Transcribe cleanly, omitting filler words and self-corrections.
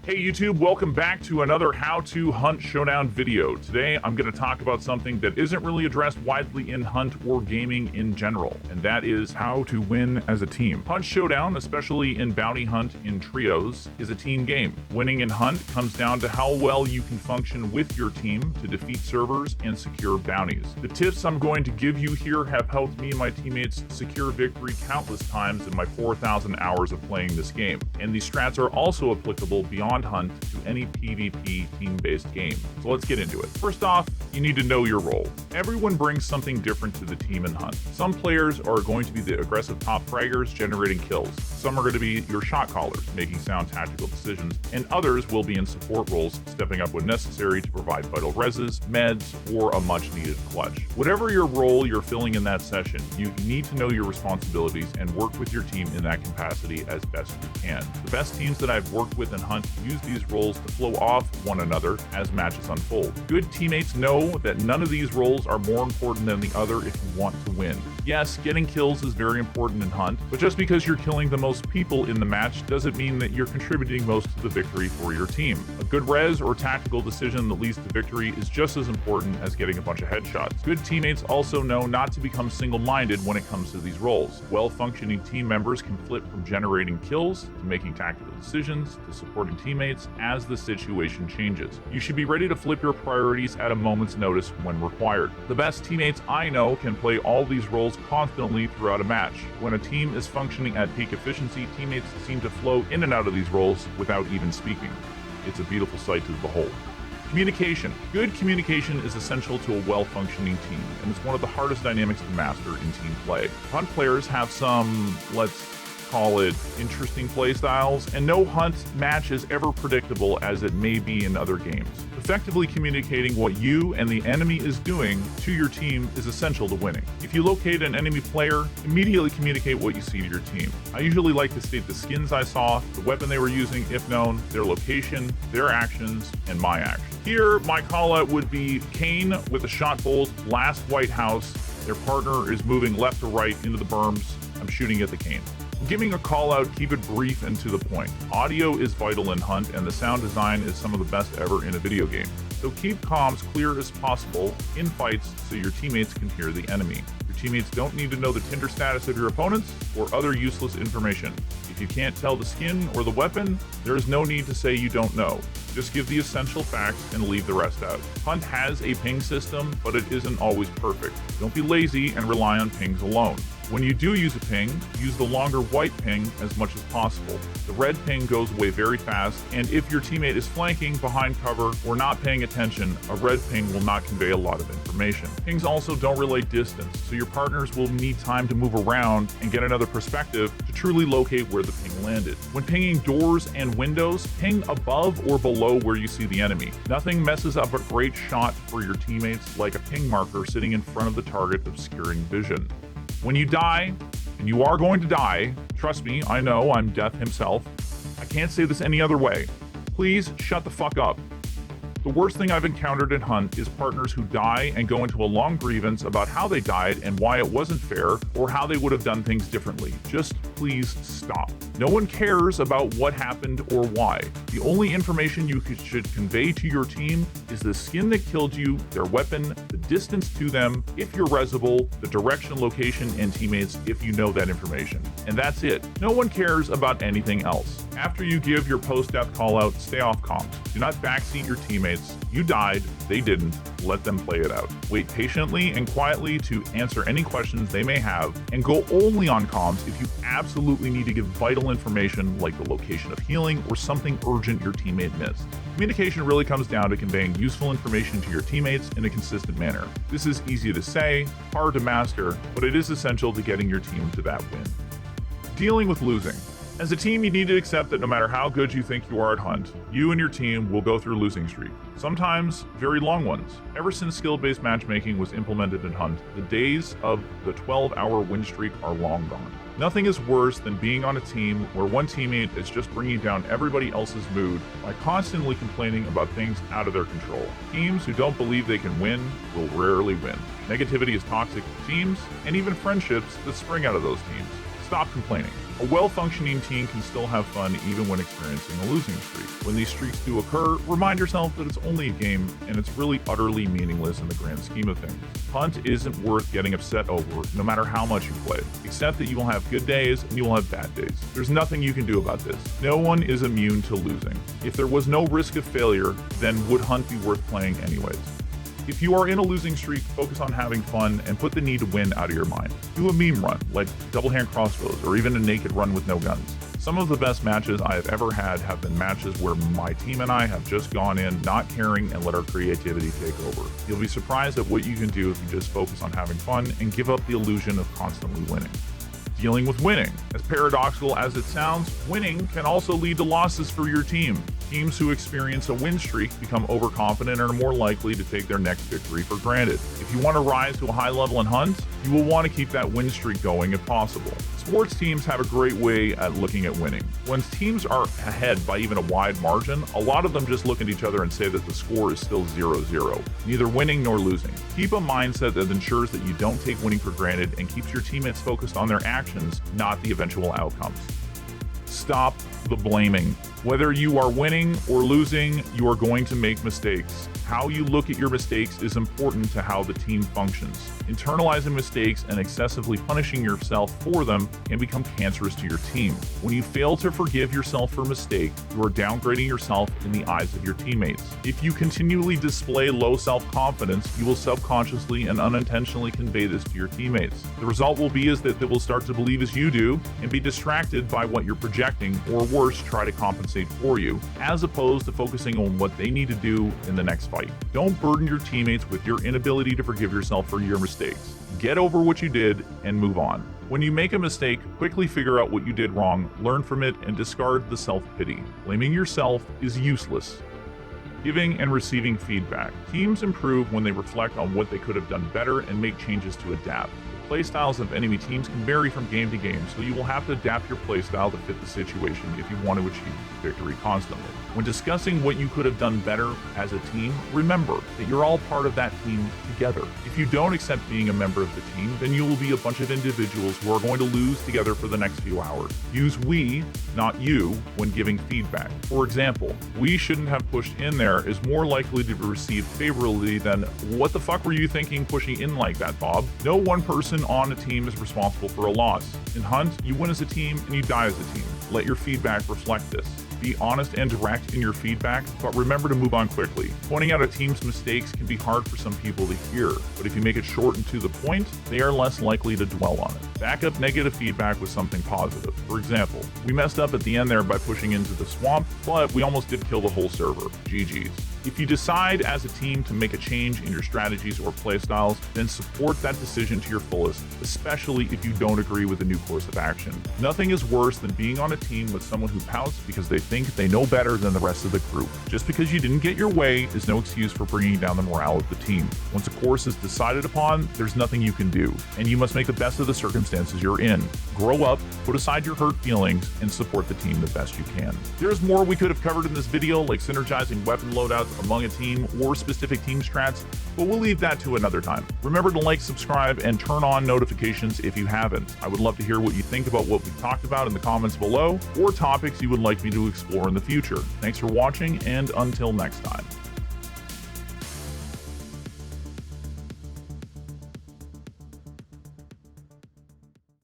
Hey YouTube, welcome back to another How to Hunt Showdown video. Today I'm going to talk about something that isn't really addressed widely in Hunt or gaming in general, and that is how to win as a team. Hunt Showdown, especially in Bounty Hunt in trios, is a team game. Winning in Hunt comes down to how well you can function with your team to defeat servers and secure bounties. The tips I'm going to give you here have helped me and my teammates secure victory countless times in my 4,000 hours of playing this game, and these strats are also applicable beyond Hunt to any PvP team-based game. So let's get into it. First off, you need to know your role. Everyone brings something different to the team in Hunt. Some players are going to be the aggressive top fraggers generating kills. Some are going to be your shot callers, making sound tactical decisions, and others will be in support roles, stepping up when necessary to provide vital reses, meds, or a much-needed clutch. Whatever your role you're filling in that session, you need to know your responsibilities and work with your team in that capacity as best you can. The best teams that I've worked with in Hunt use these roles to flow off one another as matches unfold. Good teammates know that none of these roles are more important than the other if you want to win. Yes, getting kills is very important in Hunt, but just because you're killing the most people in the match doesn't mean that you're contributing most to the victory for your team. A good res or tactical decision that leads to victory is just as important as getting a bunch of headshots. Good teammates also know not to become single-minded when it comes to these roles. Well-functioning team members can flip from generating kills to making tactical decisions to supporting teammates as the situation changes. You should be ready to flip your priorities at a moment's notice when required. The best teammates I know can play all these roles constantly throughout a match. When a team is functioning at peak efficiency, teammates seem to flow in and out of these roles without even speaking. It's a beautiful sight to behold. Communication. Good communication is essential to a well-functioning team, and it's one of the hardest dynamics to master in team play. Hunt players have some, let's call it, interesting play styles, and no Hunt match is ever predictable as it may be in other games. Effectively communicating what you and the enemy is doing to your team is essential to winning. If you locate an enemy player, immediately communicate what you see to your team. I usually like to state the skins I saw, the weapon they were using if known, their location, their actions, and my actions. Here, my call out would be Kane with a shot bolt, last White House. Their partner is moving left to right into the berms. I'm shooting at the Kane. Giving a call out, keep it brief and to the point. Audio is vital in Hunt, and the sound design is some of the best ever in a video game. So keep comms clear as possible in fights so your teammates can hear the enemy. Your teammates don't need to know the Tinder status of your opponents or other useless information. If you can't tell the skin or the weapon, there is no need to say you don't know. Just give the essential facts and leave the rest out. Hunt has a ping system, but it isn't always perfect. Don't be lazy and rely on pings alone. When you do use a ping, use the longer white ping as much as possible. The red ping goes away very fast, and if your teammate is flanking, behind cover, or not paying attention, a red ping will not convey a lot of information. Pings also don't relate distance, so your partners will need time to move around and get another perspective to truly locate where the ping landed. When pinging doors and windows, ping above or below where you see the enemy. Nothing messes up a great shot for your teammates like a ping marker sitting in front of the target obscuring vision. When you die, and you are going to die, trust me, I know, I'm death himself. I can't say this any other way. Please shut the fuck up. The worst thing I've encountered in Hunt is partners who die and go into a long grievance about how they died and why it wasn't fair or how they would have done things differently. Just please stop. No one cares about what happened or why. The only information you should convey to your team is the skin that killed you, their weapon, the distance to them, if you're resable, the direction, location, and teammates if you know that information. And that's it. No one cares about anything else. After you give your post-death call-out, stay off comms. Do not backseat your teammates. You died, they didn't. Let them play it out. Wait patiently and quietly to answer any questions they may have, and go only on comms if you absolutely need to give vital information like the location of healing or something urgent your teammate missed. Communication really comes down to conveying useful information to your teammates in a consistent manner. This is easy to say, hard to master, but it is essential to getting your team to that win. Dealing with losing. As a team, you need to accept that no matter how good you think you are at Hunt, you and your team will go through a losing streak. Sometimes very long ones. Ever since skill-based matchmaking was implemented in Hunt, the days of the 12-hour win streak are long gone. Nothing is worse than being on a team where one teammate is just bringing down everybody else's mood by constantly complaining about things out of their control. Teams who don't believe they can win will rarely win. Negativity is toxic to teams and even friendships that spring out of those teams. Stop complaining. A well-functioning team can still have fun even when experiencing a losing streak. When these streaks do occur, remind yourself that it's only a game and it's really utterly meaningless in the grand scheme of things. Hunt isn't worth getting upset over, no matter how much you play. Accept that you will have good days and you will have bad days. There's nothing you can do about this. No one is immune to losing. If there was no risk of failure, then would Hunt be worth playing anyways? If you are in a losing streak, focus on having fun and put the need to win out of your mind. Do a meme run, like double hand crossbows, or even a naked run with no guns. Some of the best matches I have ever had have been matches where my team and I have just gone in, not caring, and let our creativity take over. You'll be surprised at what you can do if you just focus on having fun and give up the illusion of constantly winning. Dealing with winning. As paradoxical as it sounds, winning can also lead to losses for your team. Teams who experience a win streak become overconfident and are more likely to take their next victory for granted. If you want to rise to a high level in Hunt, you will want to keep that win streak going if possible. Sports teams have a great way at looking at winning. When teams are ahead by even a wide margin, a lot of them just look at each other and say that the score is still 0-0, neither winning nor losing. Keep a mindset that ensures that you don't take winning for granted and keeps your teammates focused on their actions, not the eventual outcomes. Stop the blaming. Whether you are winning or losing, you are going to make mistakes. How you look at your mistakes is important to how the team functions. Internalizing mistakes and excessively punishing yourself for them can become cancerous to your team. When you fail to forgive yourself for a mistake, you are downgrading yourself in the eyes of your teammates. If you continually display low self-confidence, you will subconsciously and unintentionally convey this to your teammates. The result will be is that they will start to believe as you do and be distracted by what you're projecting, or worse, try to compensate for you, as opposed to focusing on what they need to do in the next fight. Don't burden your teammates with your inability to forgive yourself for your mistakes. Get over what you did and move on. When you make a mistake, quickly figure out what you did wrong, learn from it, and discard the self-pity. Blaming yourself is useless. Giving and receiving feedback. Teams improve when they reflect on what they could have done better and make changes to adapt. Playstyles of enemy teams can vary from game to game, so you will have to adapt your playstyle to fit the situation if you want to achieve victory constantly. When discussing what you could have done better as a team, remember that you're all part of that team together. If you don't accept being a member of the team, then you will be a bunch of individuals who are going to lose together for the next few hours. Use we, not you, when giving feedback. For example, we shouldn't have pushed in there is more likely to be received favorably than what the fuck were you thinking pushing in like that, Bob? No one person on a team is responsible for a loss. In Hunt, you win as a team and you die as a team. Let your feedback reflect this. Be honest and direct in your feedback, but remember to move on quickly. Pointing out a team's mistakes can be hard for some people to hear, but if you make it short and to the point, they are less likely to dwell on it. Back up negative feedback with something positive. For example, we messed up at the end there by pushing into the swamp, but we almost did kill the whole server. GG's. If you decide as a team to make a change in your strategies or playstyles, then support that decision to your fullest, especially if you don't agree with the new course of action. Nothing is worse than being on a team with someone who pouts because they think they know better than the rest of the group. Just because you didn't get your way is no excuse for bringing down the morale of the team. Once a course is decided upon, there's nothing you can do, and you must make the best of the circumstances you're in. Grow up, put aside your hurt feelings, and support the team the best you can. There's more we could have covered in this video, like synergizing weapon loadouts among a team or specific team strats, but we'll leave that to another time. Remember to like, subscribe, and turn on notifications if you haven't. I would love to hear what you think about what we've talked about in the comments below, or topics you would like me to explore in the future. Thanks for watching, and until next time.